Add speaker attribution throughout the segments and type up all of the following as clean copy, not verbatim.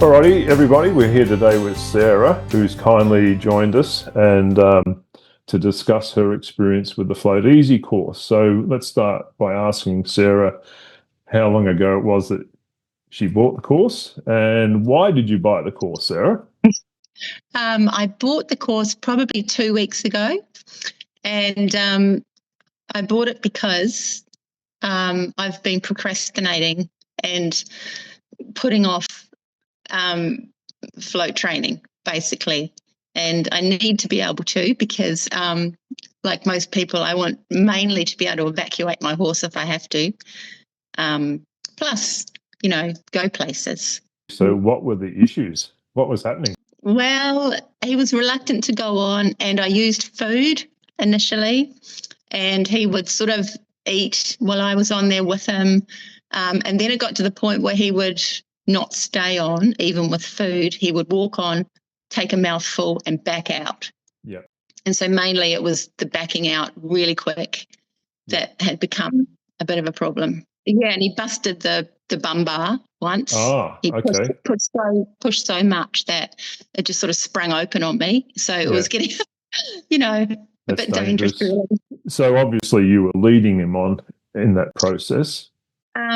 Speaker 1: Alrighty, everybody, we're here today with Sarah, who's kindly joined us and to discuss her experience with the Float Easy course. So let's start by asking Sarah how long ago it was that she bought the course, and why did you buy the course, Sarah?
Speaker 2: I bought the course probably 2 weeks ago, and I bought it because I've been procrastinating and putting off float training, basically. And I need to be able to because, like most people, I want mainly to be able to evacuate my horse if I have to. Plus, go places.
Speaker 1: So what were the issues? What was happening?
Speaker 2: Well, he was reluctant to go on, and I used food initially, and he would sort of eat while I was on there with him. And then it got to the point where he would not stay on, even with food. He would walk on, take a mouthful, and back out.
Speaker 1: Yeah.
Speaker 2: And so mainly it was the backing out really quick that had become a bit of a problem. Yeah, and he busted the bum bar once.
Speaker 1: Ah,
Speaker 2: he
Speaker 1: okay.
Speaker 2: pushed so much that it just sort of sprung open on me. So it was getting, a
Speaker 1: That's
Speaker 2: bit dangerous. Really.
Speaker 1: So obviously you were leading him on in that process.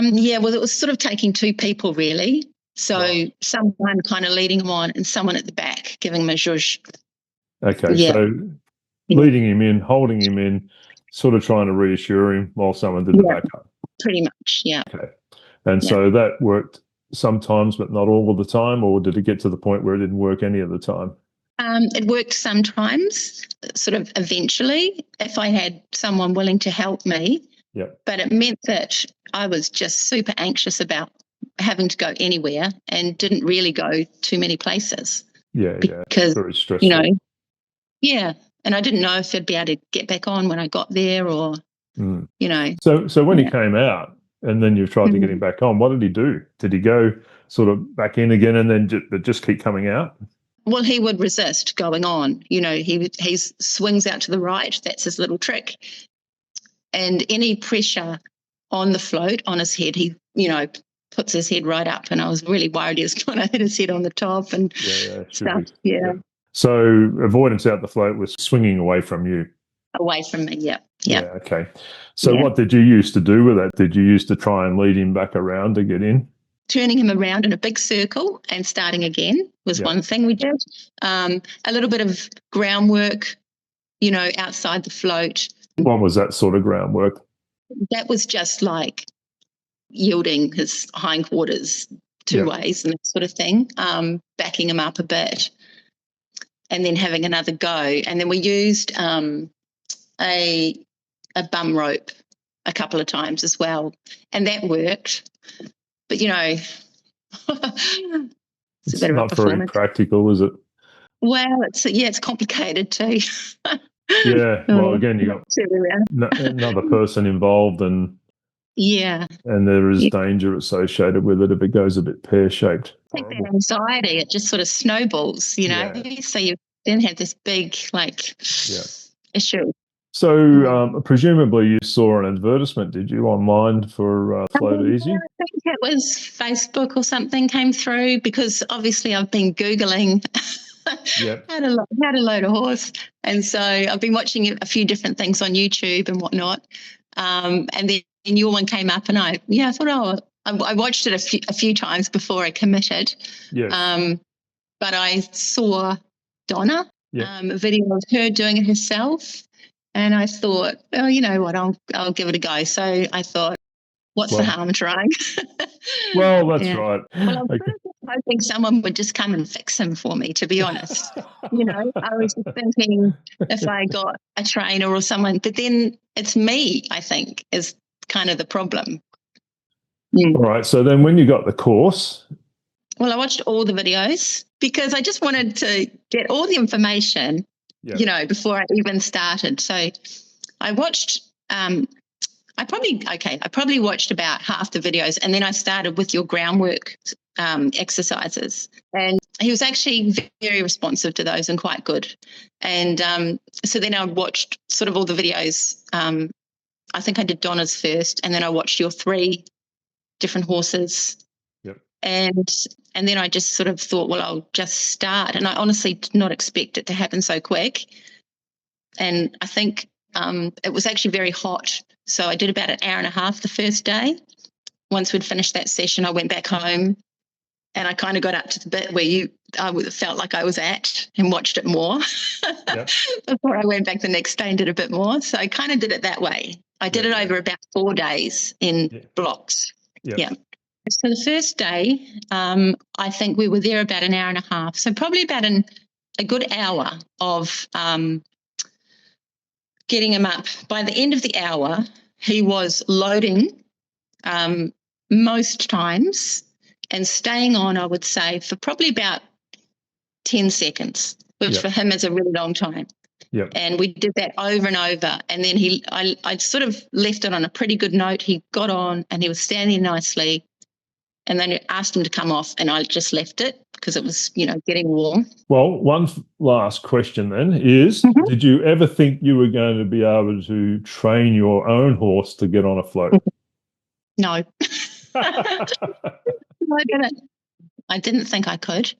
Speaker 2: Yeah, well, it was sort of taking two people really. So someone kind of leading him on and someone at the back giving him a zhuzh.
Speaker 1: Okay, so leading him in, holding him in, sort of trying to reassure him while someone did the backup.
Speaker 2: Pretty much, yeah.
Speaker 1: Okay. And so that worked sometimes, but not all of the time, or did it get to the point where it didn't work any of the time?
Speaker 2: It worked sometimes, sort of eventually, if I had someone willing to help me.
Speaker 1: Yeah.
Speaker 2: But it meant that I was just super anxious about having to go anywhere and didn't really go too many places.
Speaker 1: Yeah,
Speaker 2: because,
Speaker 1: very stressful.
Speaker 2: And I didn't know if I'd be able to get back on when I got there or,
Speaker 1: So when he came out and then you tried to get him back on, what did he do? Did he go sort of back in again and then just keep coming out?
Speaker 2: Well, he would resist going on. He swings out to the right. That's his little trick. And any pressure on the float, on his head, he, puts his head right up. And I was really worried he was going to hit his head on the top and stuff. Yeah.
Speaker 1: So avoidance out the float was swinging away from you.
Speaker 2: Away from me, yeah.
Speaker 1: Okay. So what did you used to do with that? Did you used to try and lead him back around to get in?
Speaker 2: Turning him around in a big circle and starting again was one thing we did. A little bit of groundwork, outside the float.
Speaker 1: What was that sort of groundwork?
Speaker 2: That was just like yielding his hindquarters two ways and that sort of thing, backing him up a bit and then having another go. And then we used a bum rope a couple of times as well, and that worked. But, it's a bit
Speaker 1: not very practical, is it?
Speaker 2: Well, it's complicated too.
Speaker 1: Well, again, you got another person involved and there is danger associated with it if it goes a bit pear-shaped.
Speaker 2: I think that anxiety, it just sort of snowballs, so you then have this big issue.
Speaker 1: So presumably you saw an advertisement, did you, online for Float Easy?
Speaker 2: I think it was Facebook or something came through because obviously I've been Googling how to load a horse. And so I've been watching a few different things on YouTube and whatnot. And then your one came up and I thought, I watched it a few times before I committed.
Speaker 1: Yes.
Speaker 2: But I saw Donna, a video of her doing it herself. And I thought, oh, you know what, I'll give it a go. So I thought, what's the harm in trying?
Speaker 1: Well, that's right.
Speaker 2: Well, I was hoping someone would just come and fix him for me, to be honest. I was just thinking if I got a trainer or someone, but then it's me, I think, is kind of the problem.
Speaker 1: All right. So then when you got the course?
Speaker 2: Well, I watched all the videos because I just wanted to get all the information, before I even started. So I watched, I probably watched about half the videos, and then I started with your groundwork exercises. And he was actually very responsive to those and quite good. And so then I watched sort of all the videos. I think I did Donna's first, and then I watched your 3 different horses.
Speaker 1: Yep.
Speaker 2: And then I just sort of thought, well, I'll just start. And I honestly did not expect it to happen so quick. And I think it was actually very hot. So I did about an hour and a half the first day. Once we'd finished that session, I went back home and I kind of got up to the bit where I felt like I was at and watched it more before I went back the next day and did a bit more. So I kind of did it that way. I did it over about 4 days in blocks. Yeah. So the first day, I think we were there about an hour and a half. So probably about a good hour of getting him up. By the end of the hour, he was loading most times and staying on, I would say, for probably about 10 seconds, which for him is a really long time.
Speaker 1: Yep.
Speaker 2: And we did that over and over. And then I sort of left it on a pretty good note. He got on and he was standing nicely. And then I asked him to come off and I just left it because it was, getting warm.
Speaker 1: Well, one last question then is, did you ever think you were going to be able to train your own horse to get on a float?
Speaker 2: No. I didn't. I didn't think I could.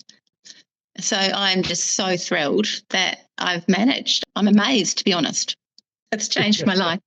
Speaker 2: So I'm just so thrilled that I've managed. I'm amazed, to be honest. It's changed my life.